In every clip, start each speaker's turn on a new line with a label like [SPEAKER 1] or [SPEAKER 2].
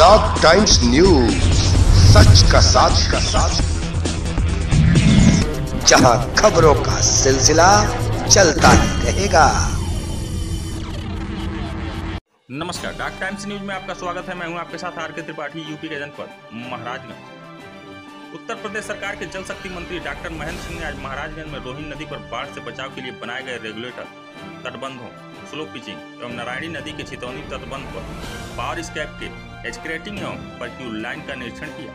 [SPEAKER 1] Dog times news, सच का साथ जहां खबरों का सिलसिला चलता ही रहेगा।
[SPEAKER 2] नमस्कार, डॉग टाइम्स न्यूज में आपका स्वागत है। मैं हूं आपके साथ आर के त्रिपाठी, यूपी के जनपद महाराजगंज। उत्तर प्रदेश सरकार के जल शक्ति मंत्री डॉक्टर महेंद्र सिंह ने आज महाराजगंज में रोहिन नदी पर बाढ़ से बचाव के लिए बनाए गए रेगुलेटर, तटबंधों, स्लो पिचिंग एवं नारायणी नदी के चितौनी तटबंध पर पावर स्कैप के एस्केलेटिंग एवं परक्यू लाइन का निरीक्षण किया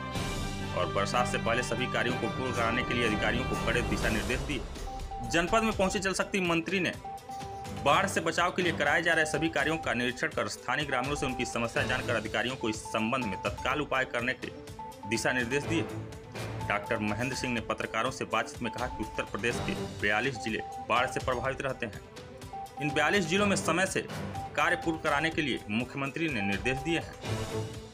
[SPEAKER 2] और बरसात से पहले सभी कार्यों को पूर्ण कराने के लिए अधिकारियों को कड़े दिशा निर्देश दिए। जनपद में पहुंचे जल शक्ति मंत्री ने बाढ़ से बचाव के लिए कराए जा रहे सभी कार्यों का निरीक्षण कर स्थानीय ग्रामीणों से उनकी समस्या जानकर अधिकारियों को इस संबंध में तत्काल उपाय करने के दिशा निर्देश दिए। डॉक्टर महेंद्र सिंह ने पत्रकारों से बातचीत में कहा कि उत्तर प्रदेश के 42 जिले बाढ़ से प्रभावित रहते हैं। इन 42 जिलों में समय से कार्य पूर्ण कराने के लिए मुख्यमंत्री ने निर्देश दिए हैं।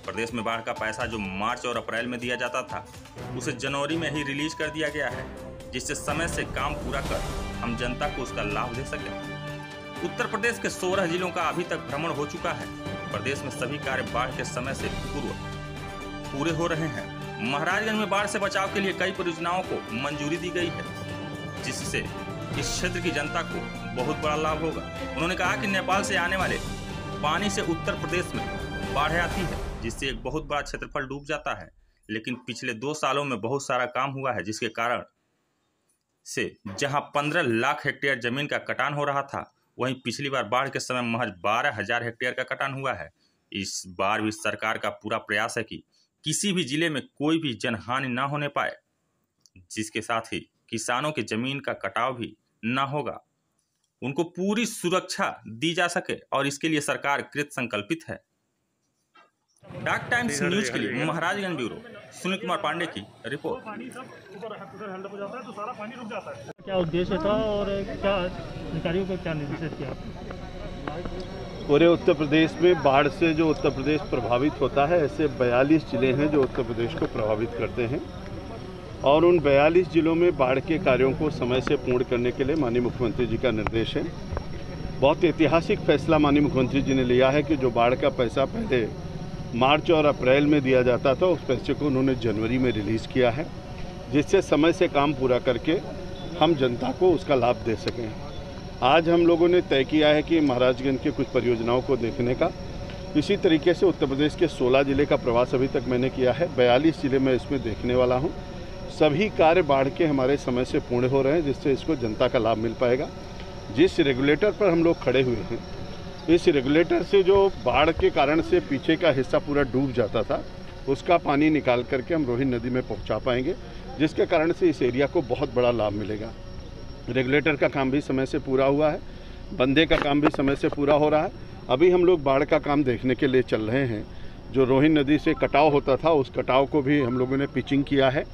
[SPEAKER 2] प्रदेश में बाढ़ का पैसा जो मार्च और अप्रैल में दिया जाता था, उसे जनवरी में ही रिलीज कर दिया गया है, जिससे समय से काम पूरा कर हम जनता को उसका लाभ दे सकें। उत्तर प्रदेश के 16 जिलों का अभी तक भ्रमण हो चुका है। प्रदेश में सभी कार्य बाढ़ के समय से पूरे हो रहे हैं। महाराजगंज में बाढ़ से बचाव के लिए कई परियोजनाओं को मंजूरी दी गई है, जिससे इस क्षेत्र की जनता को बहुत बड़ा लाभ होगा। उन्होंने कहा कि नेपाल से आने वाले पानी से उत्तर प्रदेश में बाढ़ आती है, जिससे एक बहुत बड़ा क्षेत्रफल डूब जाता है। लेकिन पिछले 2 सालों में बहुत सारा काम हुआ है, जिसके कारण से जहां 15 लाख हेक्टेयर जमीन का कटान हो रहा था, वहीं पिछली बार बाढ़ के समय महज 12,000 हेक्टेयर का कटान हुआ है। इस बार भी सरकार का पूरा प्रयास है कि किसी भी जिले में कोई भी जनहानि ना होने पाए, जिसके साथ ही किसानों की जमीन का कटाव भी ना होगा, उनको पूरी सुरक्षा दी जा सके और इसके लिए सरकार कृत संकल्पित है। डॉग टाइम्स न्यूज के लिए महाराजगंज ब्यूरो सुनील कुमार पांडे की रिपोर्ट।
[SPEAKER 3] क्या उद्देश्य था और क्या अधिकारियों को क्या निर्देशित किया?
[SPEAKER 4] पूरे उत्तर प्रदेश में बाढ़ से जो उत्तर प्रदेश प्रभावित होता है, ऐसे 42 जिले हैं जो उत्तर प्रदेश को प्रभावित करते हैं और उन 42 जिलों में बाढ़ के कार्यों को समय से पूर्ण करने के लिए माननीय मुख्यमंत्री जी का निर्देश है। बहुत ऐतिहासिक फैसला माननीय मुख्यमंत्री जी ने लिया है कि जो बाढ़ का पैसा पहले मार्च और अप्रैल में दिया जाता था, उस पैसे को उन्होंने जनवरी में रिलीज़ किया है, जिससे समय से काम पूरा करके हम जनता को उसका लाभ दे सकें। आज हम लोगों ने तय किया है कि महाराजगंज के कुछ परियोजनाओं को देखने का, इसी तरीके से उत्तर प्रदेश के 16 जिले का प्रवास अभी तक मैंने किया है। 42 जिले में इसमें देखने वाला हूँ। सभी कार्य बाढ़ के हमारे समय से पूर्ण हो रहे हैं, जिससे इसको जनता का लाभ मिल पाएगा। जिस रेगुलेटर पर हम लोग खड़े हुए हैं, इस रेगुलेटर से जो बाढ़ के कारण से पीछे का हिस्सा पूरा डूब जाता था, उसका पानी निकाल करके हम रोहिन नदी में पहुँचा पाएंगे, जिसके कारण से इस एरिया को बहुत बड़ा लाभ मिलेगा। रेगुलेटर का काम भी समय से पूरा हुआ है, बंदे का काम भी समय से पूरा हो रहा है। अभी हम लोग बाढ़ का काम देखने के लिए चल रहे हैं। जो रोहिन नदी से कटाव होता था, उस कटाव को भी हम लोगों ने पिचिंग किया है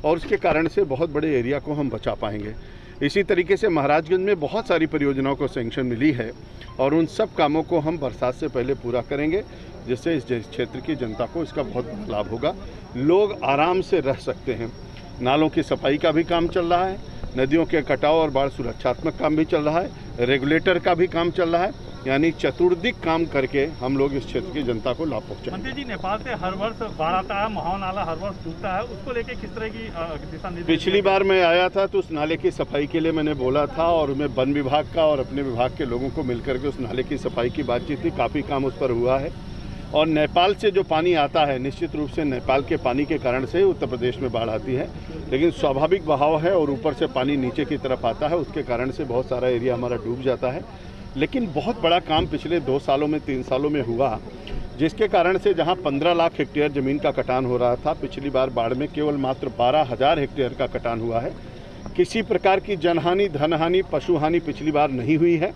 [SPEAKER 4] और उसके कारण से बहुत बड़े एरिया को हम बचा पाएंगे। इसी तरीके से महाराजगंज में बहुत सारी परियोजनाओं को सैंक्शन मिली है और उन सब कामों को हम बरसात से पहले पूरा करेंगे, जिससे इस क्षेत्र की जनता को इसका बहुत बड़ा लाभ होगा। लोग आराम से रह सकते हैं। नालों की सफाई का भी काम चल रहा है, नदियों के कटाव और बाढ़ सुरक्षात्मक काम भी चल रहा है, रेगुलेटर का भी काम चल रहा है। यानी चतुर्दिक काम करके हम लोग इस क्षेत्र की जनता को लाभ पहुँचाएंगे।
[SPEAKER 3] मंत्री जी, नेपाल से हर वर्ष बाढ़ आता है, महाव नाला हर वर्ष टूटता है, उसको लेके किस तरह की दिशा निर्देश?
[SPEAKER 4] पिछली बार मैं आया था तो उस नाले की सफाई के लिए मैंने बोला था और मैं वन विभाग का और अपने विभाग के लोगों को मिलकर के उस नाले की सफाई की बातचीत थी। काफ़ी काम उस पर हुआ है और नेपाल से जो पानी आता है, निश्चित रूप से नेपाल के पानी के कारण से उत्तर प्रदेश में बाढ़ आती है, लेकिन स्वाभाविक बहाव है और ऊपर से पानी नीचे की तरफ आता है, उसके कारण से बहुत सारा एरिया हमारा डूब जाता है। लेकिन बहुत बड़ा काम पिछले 2 सालों में 3 सालों में हुआ, जिसके कारण से जहां 15 लाख हेक्टेयर ज़मीन का कटान हो रहा था, पिछली बार बाढ़ में केवल मात्र 12,000 हेक्टेयर का कटान हुआ है। किसी प्रकार की जनहानि, धनहानि, पशुहानि पिछली बार नहीं हुई है।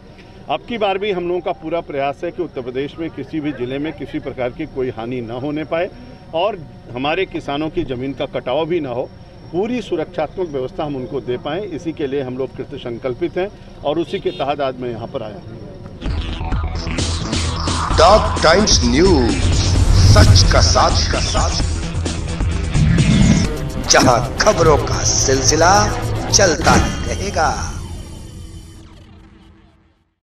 [SPEAKER 4] अब की बार भी हम लोगों का पूरा प्रयास है कि उत्तर प्रदेश में किसी भी ज़िले में किसी प्रकार की कोई हानि न होने पाए और हमारे किसानों की ज़मीन का कटाव भी ना हो। पूरी सुरक्षात्मक व्यवस्था हम उनको दे पाएँ, इसी के लिए हम लोग कृत संकल्पित हैं और उसी के तहत आज मैं यहाँ पर आया हूँ।
[SPEAKER 1] डॉग टाइम्स न्यूज, सच का साथ जहां खबरों का सिलसिला चलता ही रहेगा।